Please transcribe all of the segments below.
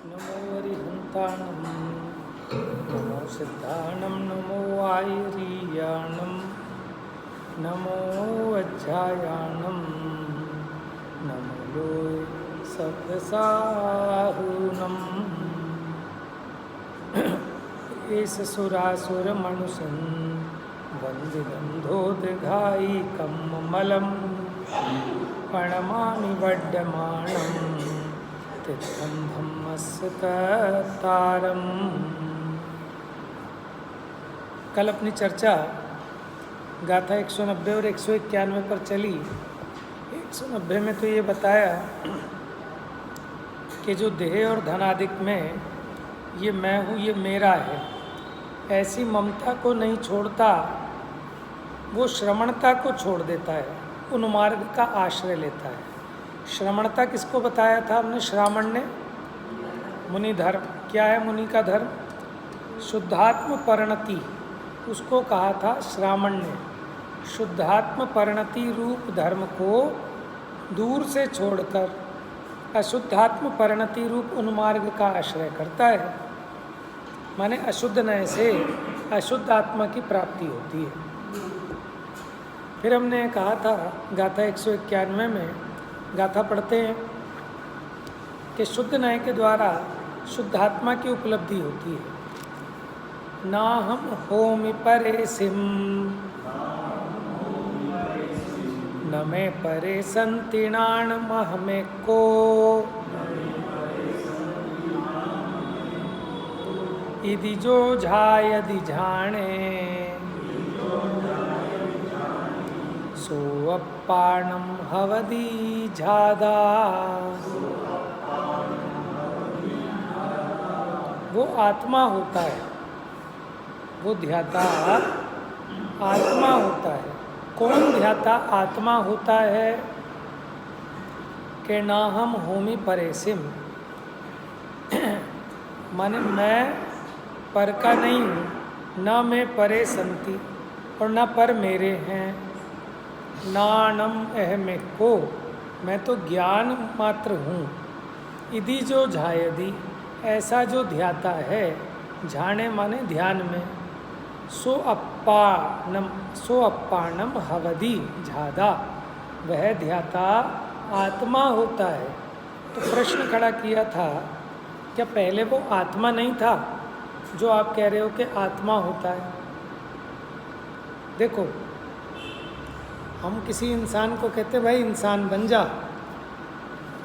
नमो अरिहन्ताणं नमो सिद्धाणं नमो आयरीयाणं नमो वज्रायाणं नमो लोय सप्तसाहूनम् एष सुरासुरमनुषं वन्दिगन्धोदघायिकं मलं प्रणमामि वड्डमाणं तीर्थं धम्मस्य कर्तारम्। कल अपनी चर्चा गाथा 190 और 191 पर चली। 190 में तो ये बताया कि जो देह और धनादिक में ये मैं हूँ, ये मेरा है, ऐसी ममता को नहीं छोड़ता, वो श्रमणता को छोड़ देता है, उन्मार्ग का आश्रय लेता है। श्रमणता किसको बताया था हमने? श्रामण्य मुनि धर्म। क्या है मुनि का धर्म? शुद्धात्म परिणति, उसको कहा था श्रामण्य। शुद्धात्म परिणति रूप धर्म को दूर से छोड़कर अशुद्धात्म परिणति रूप उन्मार्ग का आश्रय करता है। माने अशुद्ध नय से अशुद्ध आत्मा की प्राप्ति होती है। फिर हमने कहा था गाथा 191 में, गाथा पढ़ते हैं कि शुद्ध नय के द्वारा शुद्ध आत्मा की उपलब्धि होती है। ना हम होमि परे सिम न मे परे संतिणाण महमे को इदि जो झायदि झाणे सो अप्पाणम हवदी झादा। वो आत्मा होता है, वो ध्याता आत्मा होता है। कौन ध्याता आत्मा होता है? कि ना हम होमी परेसिम, माने मैं पर का नहीं हूँ, न मैं परे संति और न पर मेरे हैं। नानम अहमे को, मैं तो ज्ञान मात्र हूँ। इदि जो झायदि, ऐसा जो ध्याता है, झाने माने ध्यान में, सो अप्पाणम हवदी झादा, वह ध्याता आत्मा होता है। तो प्रश्न खड़ा किया था, क्या पहले वो आत्मा नहीं था जो आप कह रहे हो कि आत्मा होता है? देखो, हम किसी इंसान को कहते भाई इंसान बन जा,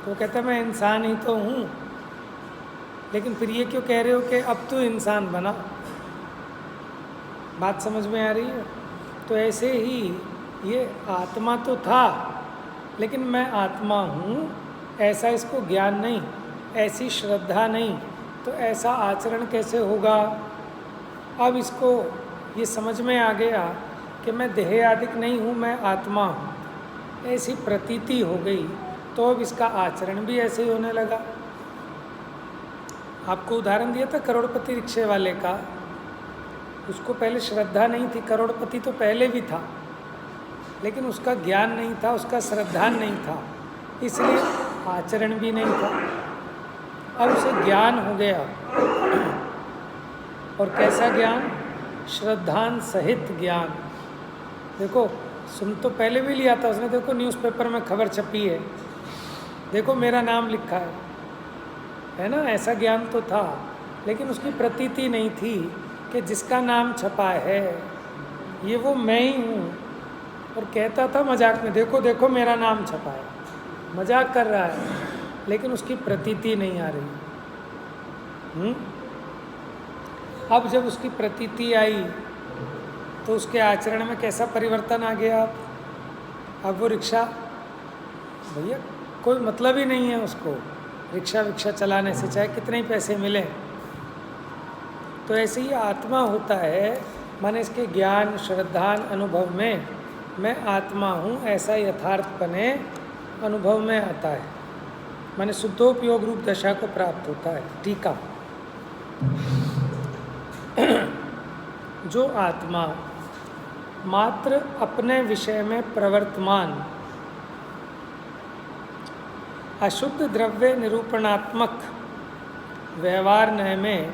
तो कहते मैं इंसान ही तो हूँ, लेकिन फिर ये क्यों कह रहे हो कि अब तू इंसान बना? बात समझ में आ रही है? तो ऐसे ही ये आत्मा तो था, लेकिन मैं आत्मा हूँ ऐसा इसको ज्ञान नहीं, ऐसी श्रद्धा नहीं, तो ऐसा आचरण कैसे होगा? अब इसको ये समझ में आ गया कि मैं देह आदिक नहीं हूँ, मैं आत्मा हूँ, ऐसी प्रतीति हो गई, तो अब इसका आचरण भी ऐसे ही होने लगा। आपको उदाहरण दिया था करोड़पति रिक्शे वाले का, उसको पहले श्रद्धा नहीं थी, करोड़पति तो पहले भी था, लेकिन उसका ज्ञान नहीं था, उसका श्रद्धा नहीं था, इसलिए आचरण भी नहीं था। अब उसे ज्ञान हो गया, और कैसा ज्ञान? श्रद्धान सहित ज्ञान। देखो, सुन तो पहले भी लिया था उसने, देखो न्यूज़पेपर में खबर छपी है, देखो मेरा नाम लिखा है ना, ऐसा ज्ञान तो था, लेकिन उसकी प्रतीति नहीं थी कि जिसका नाम छपा है ये वो मैं ही हूँ। और कहता था मजाक में, देखो देखो मेरा नाम छपा है, मजाक कर रहा है, लेकिन उसकी प्रतीति नहीं आ रही। अब जब उसकी प्रतीति आई तो उसके आचरण में कैसा परिवर्तन आ गया? अब वो रिक्शा, भैया कोई मतलब ही नहीं है उसको रिक्शा चलाने से, चाहे कितने ही पैसे मिले। तो ऐसे ही आत्मा होता है, माने इसके ज्ञान श्रद्धान अनुभव में मैं आत्मा हूँ, ऐसा यथार्थपने अनुभव में आता है, माने शुद्धोपयोग रूप दशा को प्राप्त होता है। टीका, जो आत्मा मात्र अपने विषय में प्रवर्तमान अशुद्ध द्रव्य निरूपणात्मक व्यवहार नय में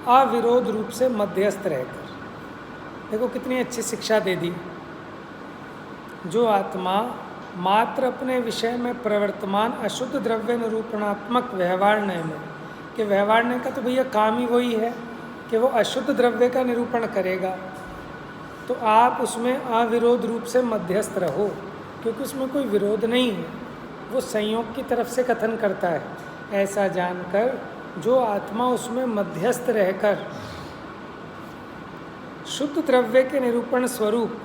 अविरोध रूप से मध्यस्थ रहकर। देखो कितनी अच्छी शिक्षा दे दी। जो आत्मा मात्र अपने विषय में प्रवर्तमान अशुद्ध द्रव्य निरूपणात्मक व्यवहार नय में, कि व्यवहार नय का तो भैया काम ही वही है कि वो अशुद्ध द्रव्य का निरूपण करेगा, तो आप उसमें अविरोध रूप से मध्यस्थ रहो, क्योंकि उसमें कोई विरोध नहीं है, वो संयोग की तरफ से कथन करता है। ऐसा जानकर जो आत्मा उसमें मध्यस्थ रहकर शुद्ध द्रव्य के निरूपण स्वरूप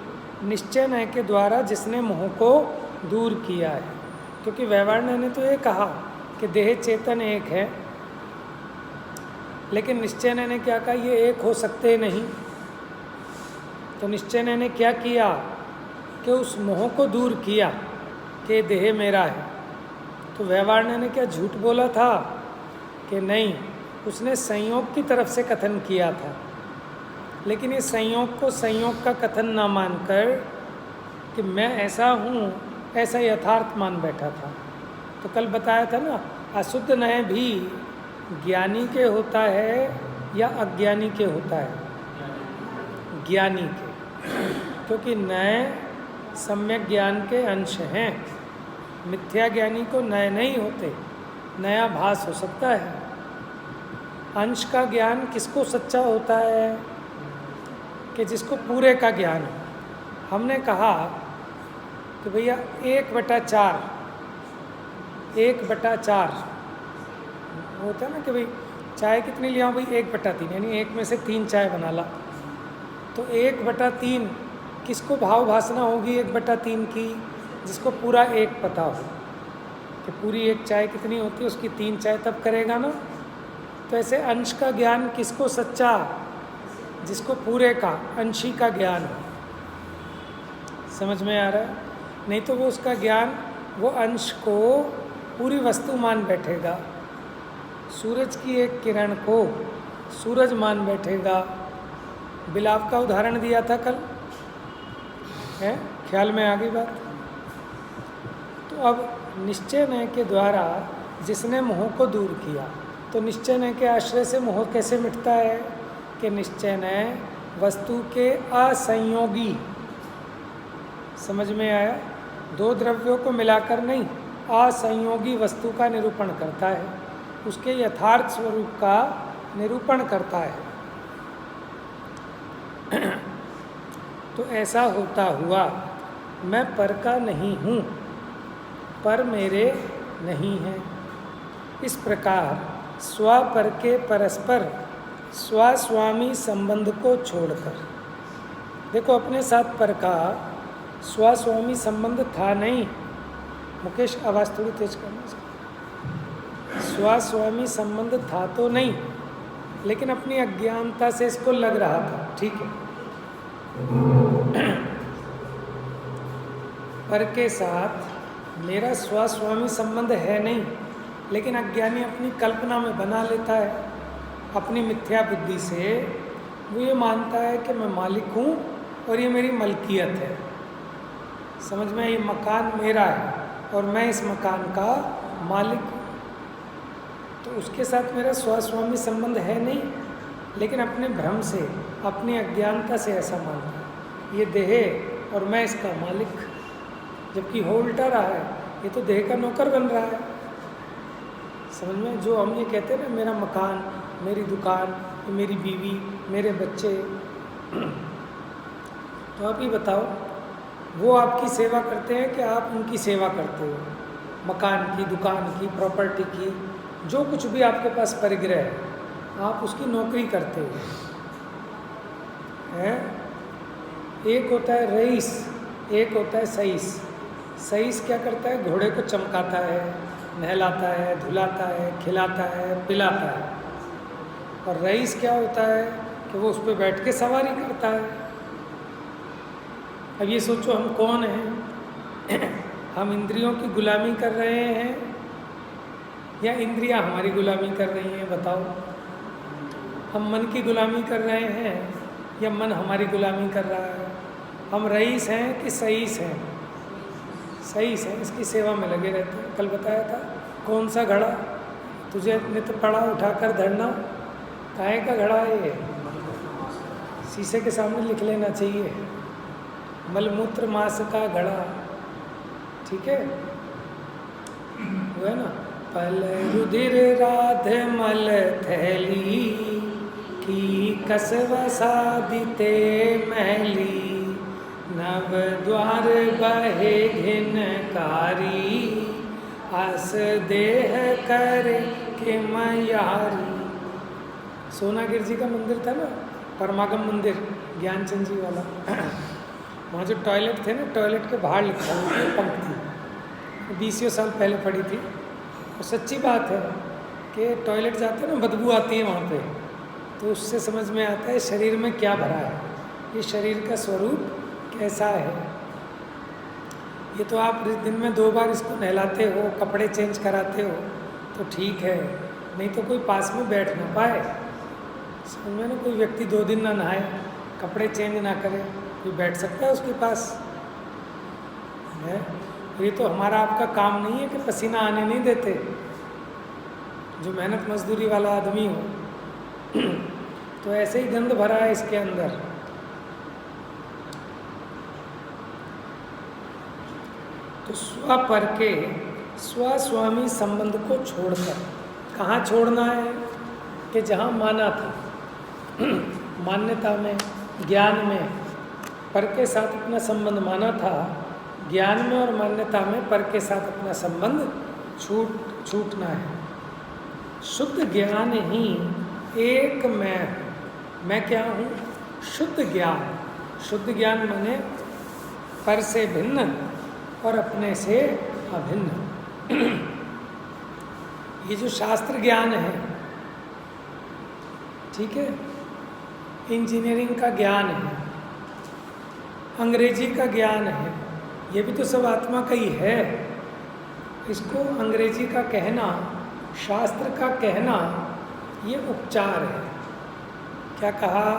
निश्चय नय के द्वारा जिसने मोह को दूर किया है, क्योंकि व्यवहार नय ने तो ये कहा कि देह चेतन एक है, लेकिन निश्चय नय ने क्या कहा, ये एक हो सकते नहीं। तो निश्चय नय ने क्या किया कि उस मोह को दूर किया कि देह मेरा है। तो व्यवहार नय ने क्या झूठ बोला था कि नहीं, उसने संयोग की तरफ से कथन किया था, लेकिन ये संयोग को संयोग का कथन ना मानकर कि मैं ऐसा हूँ ऐसा यथार्थ मान बैठा था। तो कल बताया था ना, अशुद्ध नय भी ज्ञानी के होता है या अज्ञानी के होता है? ज्ञानी के, क्योंकि नय सम्यक ज्ञान के अंश हैं। मिथ्या ज्ञानी को नय नहीं होते, नया भास हो सकता है। अंश का ज्ञान किसको सच्चा होता है? कि जिसको पूरे का ज्ञान हो। हमने कहा कि भैया 1/4 होता है ना, कि भाई चाय कितनी लिया भाई 1/3, यानी 1 में से 3 चाय बना ला। तो 1/3 किसको भाव भासना होगी 1/3 की? जिसको पूरा 1 पता हो कि पूरी 1 चाय कितनी होती है, उसकी 3 चाय तब करेगा ना। तो ऐसे अंश का ज्ञान किसको सच्चा? जिसको पूरे का अंशी का ज्ञान हो। समझ में आ रहा है? नहीं तो वो उसका ज्ञान, वो अंश को पूरी वस्तु मान बैठेगा। सूरज की एक किरण को सूरज मान बैठेगा। बिलाव का उदाहरण दिया था कल, है ख्याल में आ गई बात? तो अब निश्चय नय के द्वारा जिसने मोह को दूर किया, तो निश्चय नय के आश्रय से मोह कैसे मिटता है? कि निश्चय नय वस्तु के असंयोगी, समझ में आया? 2 द्रव्यों को मिलाकर नहीं, असंयोगी वस्तु का निरूपण करता है, उसके यथार्थ स्वरूप का निरूपण करता है। तो ऐसा होता हुआ मैं पर का नहीं हूँ, पर मेरे नहीं है। इस प्रकार स्वपर के परस्पर स्वस्वामी संबंध को छोड़कर, देखो अपने साथ पर का स्वस्वामी संबंध था नहीं। मुकेश आवाज़ थोड़ी तेज करना। स्वस्वामी संबंध था तो नहीं, लेकिन अपनी अज्ञानता से इसको लग रहा था, ठीक है। पर के साथ मेरा स्वस्वामी संबंध है नहीं, लेकिन अज्ञानी अपनी कल्पना में बना लेता है, अपनी मिथ्या बुद्धि से वो ये मानता है कि मैं मालिक हूँ और ये मेरी मलकियत है। समझ में? ये मकान मेरा है और मैं इस मकान का मालिक हूँ। तो उसके साथ मेरा स्वस्वामी संबंध है नहीं, लेकिन अपने भ्रम से, अपनी अज्ञानता से ऐसा मानता है ये देह है और मैं इसका मालिक, जबकि हो उल्टा रहा है, ये तो देह का नौकर बन रहा है। समझ में? जो हम ये कहते हैं ना, मेरा मकान, मेरी दुकान, मेरी बीवी, मेरे बच्चे, तो आप ये बताओ, वो आपकी सेवा करते हैं कि आप उनकी सेवा करते हो? मकान की, दुकान की, प्रॉपर्टी की, जो कुछ भी आपके पास परिग्रह है, आप उसकी नौकरी करते हो, हैं? एक होता है रईस, एक होता है सईस। सईस क्या करता है? घोड़े को चमकाता है, नहलाता है, धुलाता है, खिलाता है, पिलाता है। और रईस क्या होता है कि वो उस पर बैठ के सवारी करता है। अब ये सोचो, हम कौन हैं? हम इंद्रियों की गुलामी कर रहे हैं या इंद्रियां हमारी गुलामी कर रही हैं? बताओ। हम मन की गुलामी कर रहे हैं या मन हमारी गुलामी कर रहा है? हम रईस हैं कि सईस हैं? सईस हैं, इसकी सेवा में लगे रहते हैं। कल बताया था कौन सा घड़ा, तुझे नित्य पड़ा उठाकर धरना, काहे का घड़ा है ये? शीशे के सामने लिख लेना चाहिए, मलमूत्र मास का घड़ा। ठीक है, वो है ना, पल रुधिर राध मल थैली की कसव सादिते महली, नव द्वार बहे घिनकारी, आस देह करे के मयारी। सोनागिर जी का मंदिर था ना, परमागम मंदिर, ज्ञानचंद जी वाला। वहाँ जो टॉयलेट थे ना, टॉयलेट के बाहर लिखा हुआ था पंक्ति, 20 साल पहले पड़ी थी। और सच्ची बात है कि टॉयलेट जाते हैं ना, बदबू आती है वहाँ पे, तो उससे समझ में आता है शरीर में क्या भरा है, ये शरीर का स्वरूप कैसा है। ये तो आप दिन में 2 बार इसको नहलाते हो, कपड़े चेंज कराते हो तो ठीक है, नहीं तो कोई पास में बैठ ना पाए। समझ में ना, कोई व्यक्ति 2 दिन ना नहाए, कपड़े चेंज ना करे, कोई बैठ सकता है उसके पास है? ये तो हमारा आपका काम नहीं है कि पसीना आने नहीं देते। जो मेहनत मजदूरी वाला आदमी हो तो ऐसे ही गंध भरा है इसके अंदर। तो स्व पर के स्वस्वामी संबंध को छोड़कर, कहाँ छोड़ना है कि जहाँ माना था, मान्यता में, ज्ञान में पर के साथ अपना संबंध माना था, ज्ञान में और मान्यता में पर के साथ अपना संबंध छूटना है। शुद्ध ज्ञान ही एक मैं क्या हूँ? शुद्ध ज्ञान। शुद्ध ज्ञान माने पर से भिन्न और अपने से अभिन्न। ये जो शास्त्र ज्ञान है, ठीक है, इंजीनियरिंग का ज्ञान है, अंग्रेजी का ज्ञान है, ये भी तो सब आत्मा का ही है। इसको अंग्रेजी का कहना, शास्त्र का कहना, ये उपचार है। क्या कहा?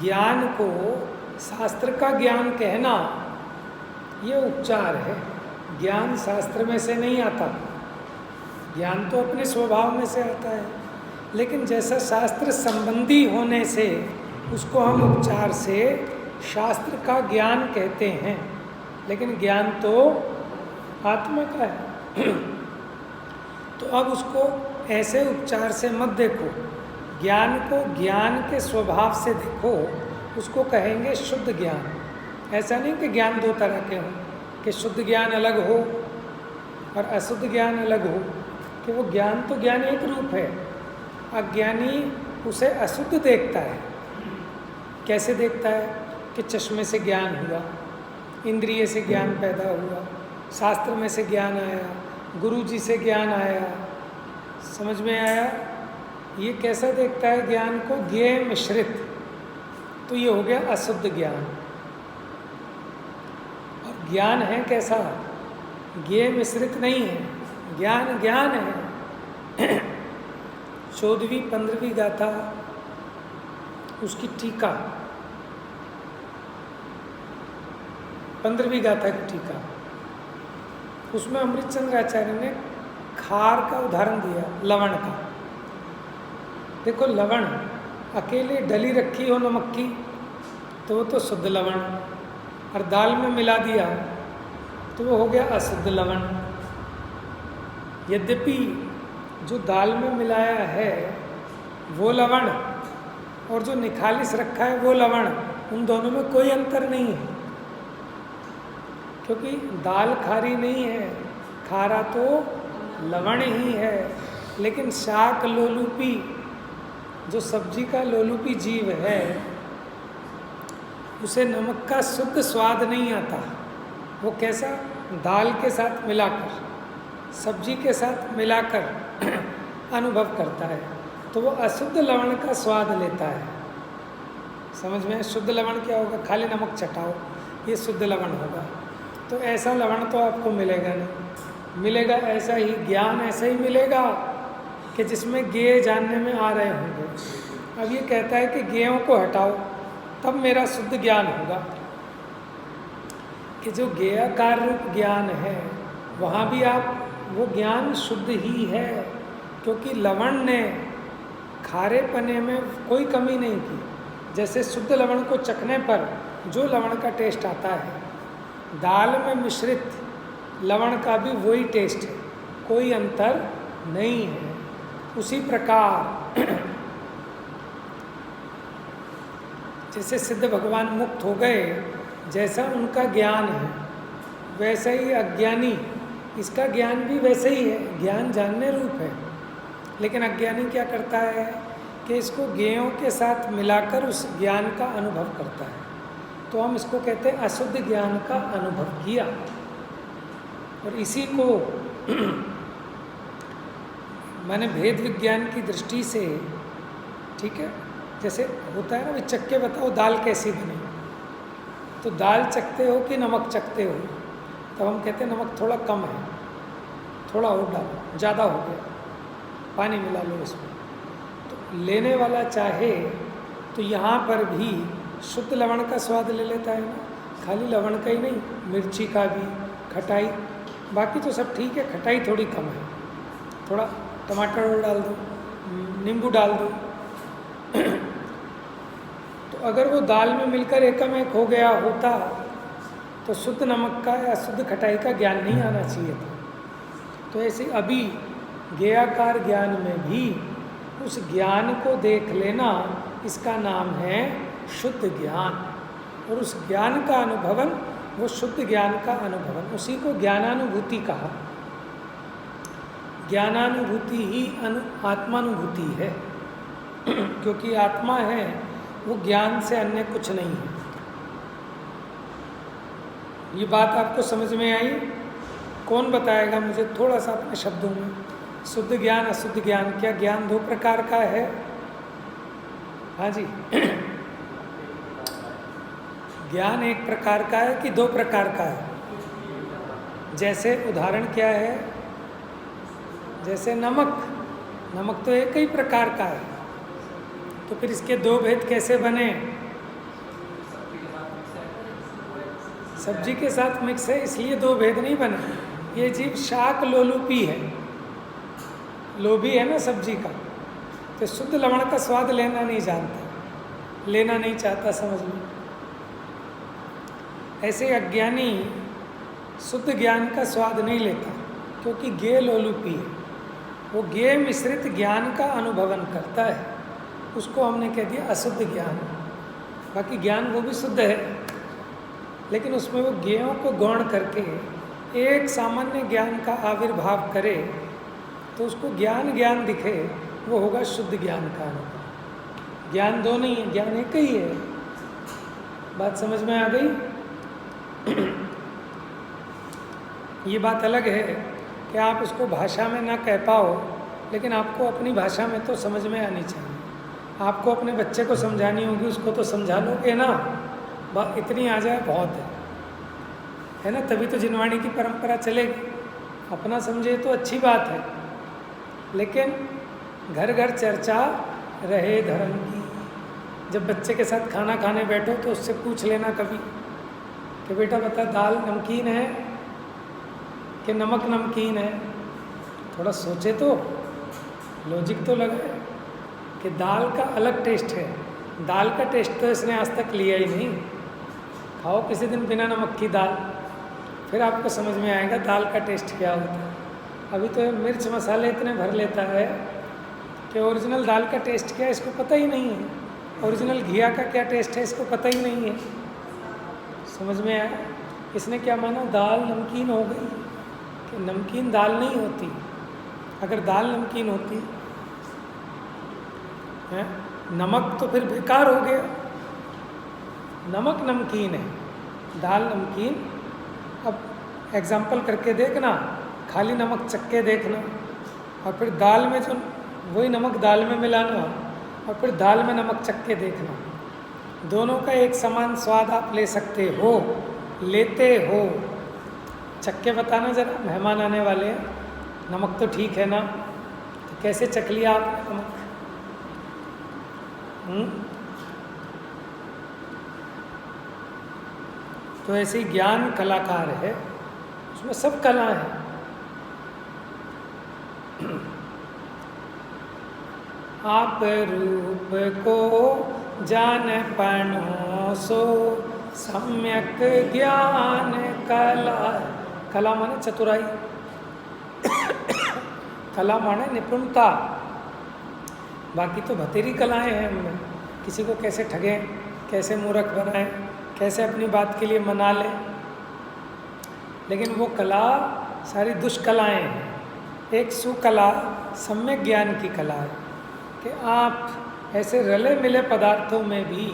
ज्ञान को शास्त्र का ज्ञान कहना ये उपचार है। ज्ञान शास्त्र में से नहीं आता, ज्ञान तो अपने स्वभाव में से आता है, लेकिन जैसा शास्त्र संबंधी होने से उसको हम उपचार से शास्त्र का ज्ञान कहते हैं, लेकिन ज्ञान तो आत्मा का है। तो अब उसको ऐसे उपचार से मत देखो, ज्ञान को ज्ञान के स्वभाव से देखो, उसको कहेंगे शुद्ध ज्ञान। ऐसा नहीं कि ज्ञान 2 तरह के हों, कि शुद्ध ज्ञान अलग हो और अशुद्ध ज्ञान अलग हो, कि वो ज्ञान तो ज्ञान एक रूप है, अज्ञानी उसे अशुद्ध देखता है। कैसे देखता है? कि चश्मे से ज्ञान हुआ, इंद्रिय से ज्ञान पैदा हुआ, शास्त्र में से ज्ञान आया, गुरु जी से ज्ञान आया, समझ में आया? ये कैसा देखता है ज्ञान को? ज्ञेय मिश्रित। तो ये हो गया अशुद्ध ज्ञान। और ज्ञान है कैसा? ज्ञेय मिश्रित नहीं है, ज्ञान ज्ञान है। 14वीं 15वीं गाथा, उसकी टीका, 15वीं गाथा की टीका, उसमें अमृतचंद्राचार्य ने खार का उदाहरण दिया, लवण का। देखो, लवण अकेले डली रखी हो नमक की तो वो तो शुद्ध लवण, और दाल में मिला दिया तो वो हो गया अशुद्ध लवण। यद्यपि जो दाल में मिलाया है वो लवण और जो निखालिस रखा है वो लवण, उन दोनों में कोई अंतर नहीं है, क्योंकि दाल खारी नहीं है, खारा तो लवण ही है। लेकिन शाक लोलूपी, जो सब्जी का लोलूपी जीव है, उसे नमक का शुद्ध स्वाद नहीं आता। वो कैसा? दाल के साथ मिलाकर, सब्जी के साथ मिलाकर अनुभव करता है, तो वो अशुद्ध लवण का स्वाद लेता है। समझ में? शुद्ध लवण क्या होगा? खाली नमक चटाओ, ये शुद्ध लवण होगा। तो ऐसा लवण तो आपको मिलेगा नहीं। मिलेगा ऐसा ही ज्ञान, ऐसा ही मिलेगा कि जिसमें ज्ञेय जानने में आ रहे होंगे। अब ये कहता है कि ज्ञेयों को हटाओ तब मेरा शुद्ध ज्ञान होगा, कि जो ज्ञेयाकार रूप ज्ञान है वहाँ भी आप, वो ज्ञान शुद्ध ही है, क्योंकि लवण ने खारे पने में कोई कमी नहीं की। जैसे शुद्ध लवण को चखने पर जो लवण का टेस्ट आता है, दाल में मिश्रित लवण का भी वही टेस्ट है, कोई अंतर नहीं है। उसी प्रकार जैसे सिद्ध भगवान मुक्त हो गए, जैसा उनका ज्ञान है वैसा ही अज्ञानी, इसका ज्ञान भी वैसे ही है, ज्ञान जानने रूप है। लेकिन अज्ञानी क्या करता है कि इसको ज्ञेयों के साथ मिलाकर उस ज्ञान का अनुभव करता है। तो हम इसको कहते हैं अशुद्ध ज्ञान का अनुभव किया। और इसी को मैंने भेद विज्ञान की दृष्टि से, ठीक है, जैसे होता है ना, वे चक्के बताओ दाल कैसी बनी, तो दाल चखते हो कि नमक चखते हो, तब हम कहते हैं नमक थोड़ा कम है, थोड़ा और डालो, ज़्यादा हो गया, पानी मिला लो इसमें। तो लेने वाला चाहे तो यहाँ पर भी शुद्ध लवण का स्वाद ले लेता है ना, खाली लवण का ही नहीं, मिर्ची का भी, खटाई, बाकी तो सब ठीक है, खटाई थोड़ी कम है, थोड़ा टमाटर और डाल दो, नींबू डाल दो। तो अगर वो दाल में मिलकर एकम एक हो गया होता तो शुद्ध नमक का या शुद्ध खटाई का ज्ञान नहीं आना चाहिए था। तो ऐसे अभी ज्ञेयाकार ज्ञान में भी उस ज्ञान को देख लेना, इसका नाम है शुद्ध ज्ञान। और उस ज्ञान का अनुभवन, वो शुद्ध ज्ञान का अनुभवन, उसी को ज्ञानानुभूति कहा। ज्ञानानुभूति ही आत्मानुभूति है, क्योंकि आत्मा है वो ज्ञान से अन्य कुछ नहीं है। ये बात आपको समझ में आई? कौन बताएगा मुझे थोड़ा सा अपने शब्दों में? शुद्ध ज्ञान अशुद्ध ज्ञान, क्या ज्ञान दो प्रकार का है? हाँ जी। ज्ञान एक प्रकार का है कि दो प्रकार का है? जैसे उदाहरण क्या है? जैसे नमक, नमक तो एक ही प्रकार का है, तो फिर इसके दो भेद कैसे बने? सब्जी के साथ मिक्स है इसलिए दो भेद नहीं बने। ये जीव शाक लोलुपी है, लोभी है ना सब्जी का, तो शुद्ध लवण का स्वाद लेना नहीं जानता, लेना नहीं चाहता, समझ लो। ऐसे अज्ञानी शुद्ध ज्ञान का स्वाद नहीं लेता, क्योंकि ज्ञेय लोलुपी है, वो ज्ञेय मिश्रित ज्ञान का अनुभवन करता है, उसको हमने कह दिया अशुद्ध ज्ञान। बाकी ज्ञान वो भी शुद्ध है, लेकिन उसमें वो ज्ञेयों को गौण करके एक सामान्य ज्ञान का आविर्भाव करे तो उसको ज्ञान ज्ञान दिखे, वो होगा शुद्ध ज्ञान का अनुभव। ज्ञान दो नहीं है, ज्ञान एक ही है। बात समझ में आ गई? ये बात अलग है कि आप उसको भाषा में ना कह पाओ, लेकिन आपको अपनी भाषा में तो समझ में आनी चाहिए। आपको अपने बच्चे को समझानी होगी, उसको तो समझा लोगे ना, इतनी आ जाए बहुत है ना, तभी तो जिनवाणी की परंपरा चलेगी। अपना समझे तो अच्छी बात है, लेकिन घर घर चर्चा रहे धर्म की। जब बच्चे के साथ खाना खाने बैठो तो उससे पूछ लेना कभी कि बेटा बता, दाल नमकीन है कि नमक नमकीन है? थोड़ा सोचे तो, लॉजिक तो लगाए कि दाल का अलग टेस्ट है। दाल का टेस्ट तो इसने आज तक लिया ही नहीं। खाओ किसी दिन बिना नमक की दाल, फिर आपको समझ में आएगा दाल का टेस्ट क्या होता है। अभी तो मिर्च मसाले इतने भर लेता है कि ओरिजिनल दाल का टेस्ट क्या है इसको पता ही नहीं है, ओरिजिनल घिया का क्या टेस्ट है इसको पता ही नहीं है। समझ में आया? इसने क्या माना, दाल नमकीन हो गई, कि नमकीन दाल नहीं होती। अगर दाल नमकीन होती है, नमक तो फिर बेकार हो गया। नमक नमकीन है, दाल नमकीन। अब एग्जाम्पल करके देखना, खाली नमक चक्के देखना, और फिर दाल में जो वही नमक दाल में मिलाना, और फिर दाल में नमक चक्के देखना। दोनों का एक समान स्वाद आप ले सकते हो, लेते हो। चक्के बताना जरा, मेहमान आने वाले हैं, नमक तो ठीक है ना, तो कैसे चख लिया आपने नमक? तो ऐसे ही ज्ञान कलाकार है, उसमें सब कला है। आप रूप को जान पनो सो सम्यक ज्ञान कला। कला माने चतुराई, कला माने निपुणता। बाकी तो बतेरी कलाएं हैं हमने, किसी को कैसे ठगें, कैसे मूर्ख बनाएं, कैसे अपनी बात के लिए मना लें, लेकिन वो कला सारी दुष्कलाएं हैं। एक सुकला सम्यक ज्ञान की कला है कि आप ऐसे रले मिले पदार्थों में भी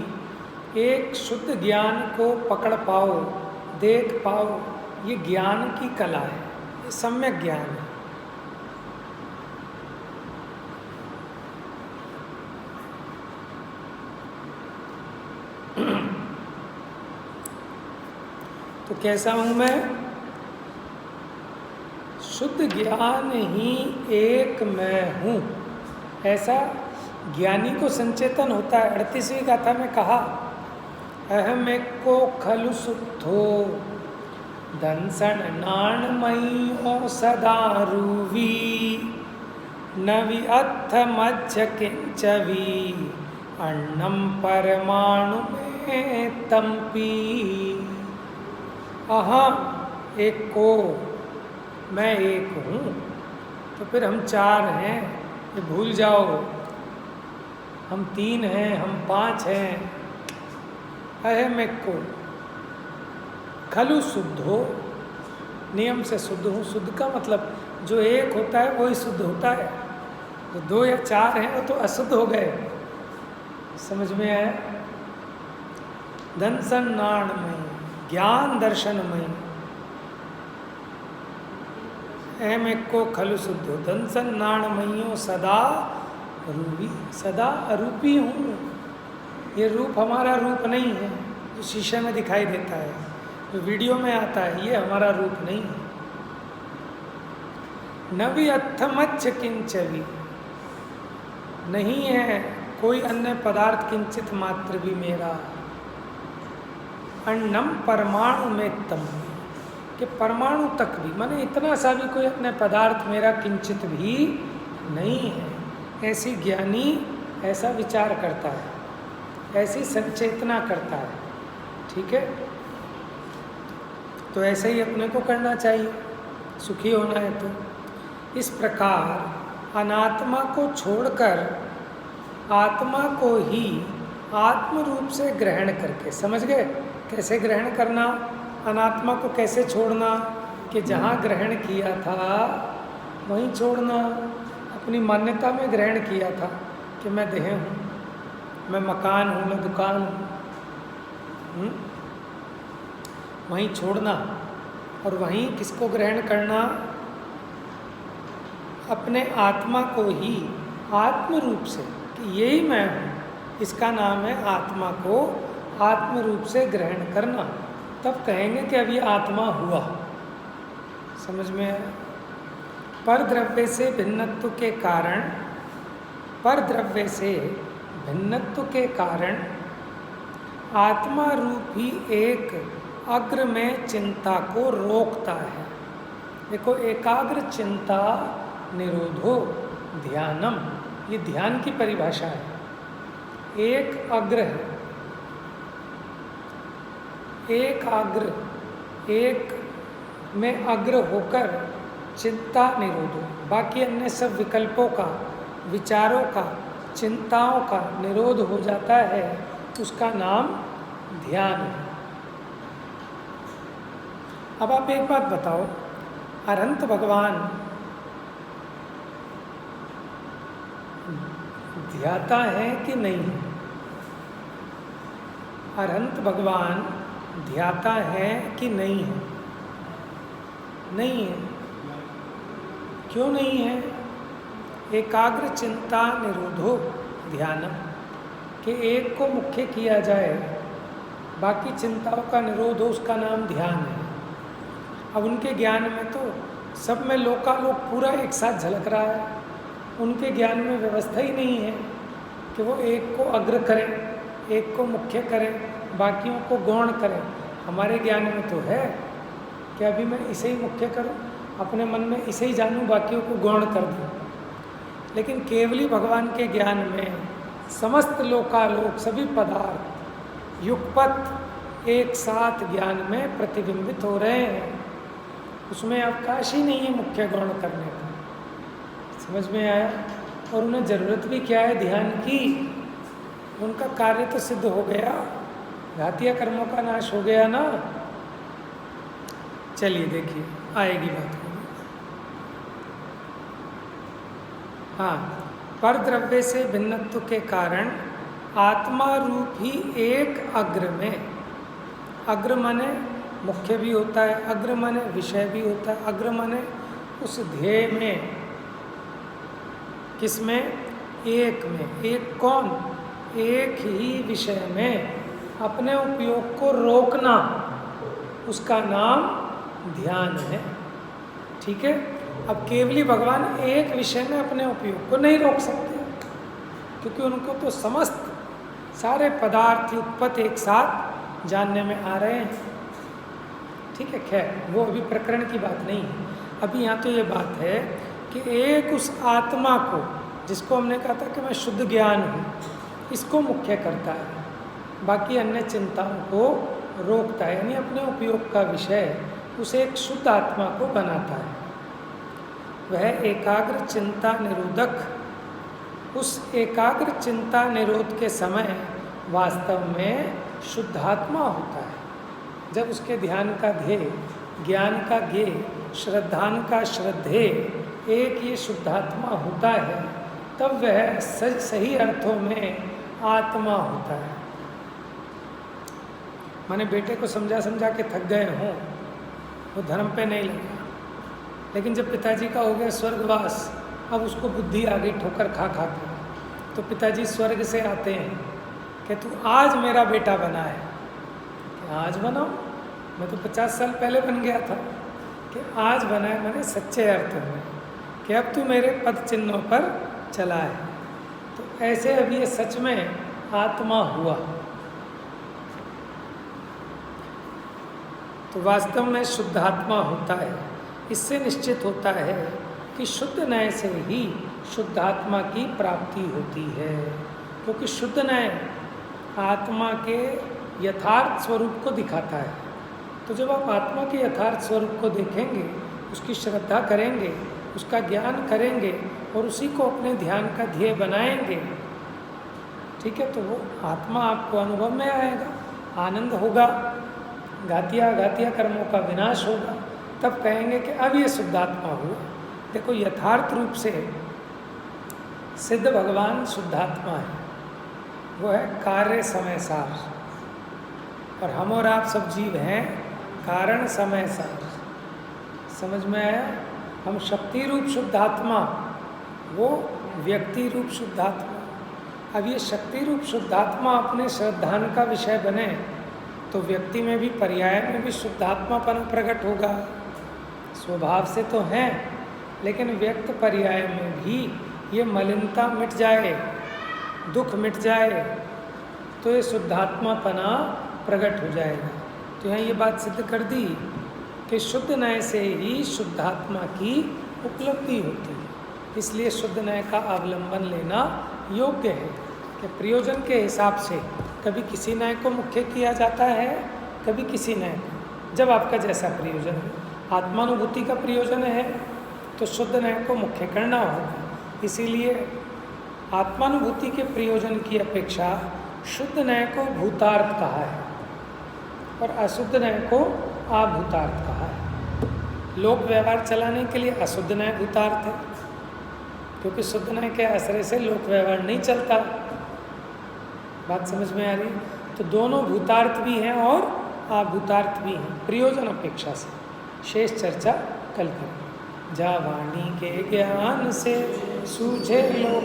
एक शुद्ध ज्ञान को पकड़ पाओ, देख पाओ। ये ज्ञान की कला है, ये सम्यक ज्ञान है। तो कैसा हूं मैं? शुद्ध ज्ञान ही एक मैं हूँ, ऐसा ज्ञानी को संचेतन होता है। 38वीं गाथा में कहा, अहम एको खलु शुद्धो दंसन नाणमयी सदा रूवी नवि अथ मध्य किंचवी अन्नम परमाणु में तंपी। अहम एको, मैं एक हूँ। तो फिर हम 4 हैं, ये भूल जाओ। हम 3 हैं, हम 5 हैं। अहम एको खलु शुद्धो, नियम से शुद्ध हूँ। शुद्ध का मतलब जो एक होता है वही शुद्ध होता है। जो 2 या 4 हैं वो तो अशुद्ध हो गए। समझ में आया? दंसन नाणमयी, ज्ञान दर्शनमयी। अहम एको खलु शुद्धो दंसन नाणमयी सदा रूपी, सदा अरूपी हूँ। ये रूप हमारा रूप नहीं है जो शीशे में दिखाई देता है, जो वीडियो में आता है, ये हमारा रूप नहीं है। नवि अथमच्छ किंचवी, नहीं है कोई अन्य पदार्थ किंचित मात्र भी मेरा। अन्नम परमाणु में तम, कि परमाणु तक भी, माने इतना सा भी कोई अन्य पदार्थ मेरा किंचित भी नहीं है। ऐसी ज्ञानी ऐसा विचार करता है, ऐसी संचेतना करता है। ठीक है, तो ऐसे ही अपने को करना चाहिए, सुखी होना है। तो इस प्रकार अनात्मा को छोड़कर आत्मा को ही आत्म रूप से ग्रहण करके, समझ गए कैसे ग्रहण करना, अनात्मा को कैसे छोड़ना? कि जहाँ ग्रहण किया था वहीं छोड़ना। अपनी मान्यता में ग्रहण किया था कि मैं देह हूँ, मैं मकान हूँ, मैं दुकान हूँ, वहीं छोड़ना। और वहीं किसको ग्रहण करना? अपने आत्मा को ही आत्म रूप से, कि यही मैं हूँ, इसका नाम है आत्मा को आत्म रूप से ग्रहण करना। तब कहेंगे कि अब ये आत्मा हुआ। समझ में आया? पर द्रव्य से भिन्नत्व के कारण, पर द्रव्य से भिन्नत्व के कारण आत्मा रूप ही एक अग्र में चिंता को रोकता है। देखो, एकाग्र चिंता निरोधो ध्यानम, ये ध्यान की परिभाषा है। एक अग्र है, एक अग्र, एक में अग्र होकर चिंता निरोधो। बाकी अन्य सब विकल्पों का, विचारों का, चिंताओं का निरोध हो जाता है, उसका नाम ध्यान है। अब आप एक बात बताओ, अनंत भगवान ध्याता है कि नहीं? अनंत भगवान ध्याता है कि नहीं है? नहीं है। क्यों नहीं है? एकाग्र चिंता निरोधो ध्यानम, कि एक को मुख्य किया जाए, बाकी चिंताओं का निरोध हो, उसका नाम ध्यान है। अब उनके ज्ञान में तो सब में लोकालोक पूरा एक साथ झलक रहा है। उनके ज्ञान में व्यवस्था ही नहीं है कि वो एक को अग्र करें, एक को मुख्य करें, बाकियों को गौण करें। हमारे ज्ञान में तो है कि अभी मैं इसे ही मुख्य करूं, अपने मन में इसे ही जानूं, बाकियों को गौण कर दूं। लेकिन केवली भगवान के ज्ञान में समस्त लोकालोक सभी पदार्थ युगपत एक साथ ज्ञान में प्रतिबिंबित हो रहे हैं। उसमें अवकाश ही नहीं है मुख्य गौण करने का। समझ में आया? और उन्हें जरूरत भी क्या है ध्यान की? उनका कार्य तो सिद्ध हो गया, घातीय कर्मों का नाश हो गया ना। चलिए देखिए आएगी बात। हाँ, पर द्रव्य से भिन्नत्व के कारण आत्मा रूप ही एक अग्र में, अग्र माने मुख्य भी होता है, अग्र माने विषय भी होता है, अग्र माने उस ध्येय में, किसमें? एक में। एक कौन? एक ही विषय में अपने उपयोग को रोकना, उसका नाम ध्यान है। ठीक है? अब केवली भगवान एक विषय में अपने उपयोग को नहीं रोक सकते, क्योंकि उनको तो समस्त सारे पदार्थ उत्पत्ति एक साथ जानने में आ रहे हैं। ठीक है, खैर वो अभी प्रकरण की बात नहीं है। अभी यहाँ तो ये बात है कि एक उस आत्मा को, जिसको हमने कहा था कि मैं शुद्ध ज्ञान हूँ, इसको मुख्य करता है, बाकी अन्य चिंताओं को रोकता है, यानी अपने उपयोग का विषय उसे एक शुद्ध आत्मा को बनाता है। वह एकाग्र चिंता निरोधक, उस एकाग्र चिंता निरोध के समय वास्तव में शुद्धात्मा होता है। जब उसके ध्यान का ध्येय, ज्ञान का ज्ञेय, श्रद्धान का श्रद्धेय एक ये शुद्धात्मा होता है, तब वह सही अर्थों में आत्मा होता है। माने बेटे को समझा समझा के थक गए हों, वो धर्म पे नहीं लगा, लेकिन जब पिताजी का हो गया स्वर्गवास, अब उसको बुद्धि आ गई ठोकर खा खा के, तो पिताजी स्वर्ग से आते हैं कि तू आज मेरा बेटा बना है। कि आज बनाओ? मैं तो 50 साल पहले बन गया था। कि आज बना है मैंने सच्चे अर्थ में, कि अब तू मेरे पद चिन्हों पर चला है। तो ऐसे अब ये सच में आत्मा हुआ। तो वास्तव में शुद्धात्मा होता है। इससे निश्चित होता है कि शुद्ध नय से ही शुद्धात्मा की प्राप्ति होती है, क्योंकि शुद्ध नय आत्मा के यथार्थ स्वरूप को दिखाता है। तो जब आप आत्मा के यथार्थ स्वरूप को देखेंगे, उसकी श्रद्धा करेंगे, उसका ज्ञान करेंगे और उसी को अपने ध्यान का ध्येय बनाएंगे, ठीक है, तो वो आत्मा आपको अनुभव में आएगा, आनंद होगा, घातिया कर्मों का विनाश होगा। तब कहेंगे कि अब ये शुद्धात्मा हुआ। देखो यथार्थ रूप से सिद्ध भगवान शुद्धात्मा है, वो है कार्य समय सार, और हम और आप सब जीव हैं कारण समय सार। समझ में आया? हम शक्ति रूप शुद्धात्मा, वो व्यक्ति रूप शुद्धात्मा। अब ये शक्ति रूप शुद्धात्मा अपने श्रद्धान का विषय बने तो व्यक्ति में भी, पर्याय में भी शुद्धात्मापन प्रकट होगा। स्वभाव से तो हैं, लेकिन व्यक्त पर्याय में भी ये मलिनता मिट जाए, दुख मिट जाए, तो ये शुद्धात्मापना प्रकट हो जाएगा। तो यहाँ ये बात सिद्ध कर दी कि शुद्ध नय से ही शुद्धात्मा की उपलब्धि होती है। इसलिए शुद्ध नय का अवलंबन लेना योग्य है कि प्रयोजन के हिसाब से कभी किसी नय को मुख्य किया जाता है, कभी किसी नय को, जब आपका जैसा प्रयोजन है। आत्मानुभूति का प्रयोजन है तो शुद्ध नय को मुख्य करना होगा। इसीलिए आत्मानुभूति के प्रयोजन की अपेक्षा शुद्ध नय को भूतार्थ कहा है और अशुद्ध नय को अभूतार्थ कहा है। लोक व्यवहार चलाने के लिए अशुद्ध नय भूतार्थ है, क्योंकि शुद्ध नय के आश्रय से लोक व्यवहार नहीं चलता। बात समझ में आ रही? तो दोनों भूतार्थ भी हैं और अभूतार्थ भी हैं प्रयोजन अपेक्षा से। शेष चर्चा कल करें। जा वाणी के ज्ञान से सूझे लोक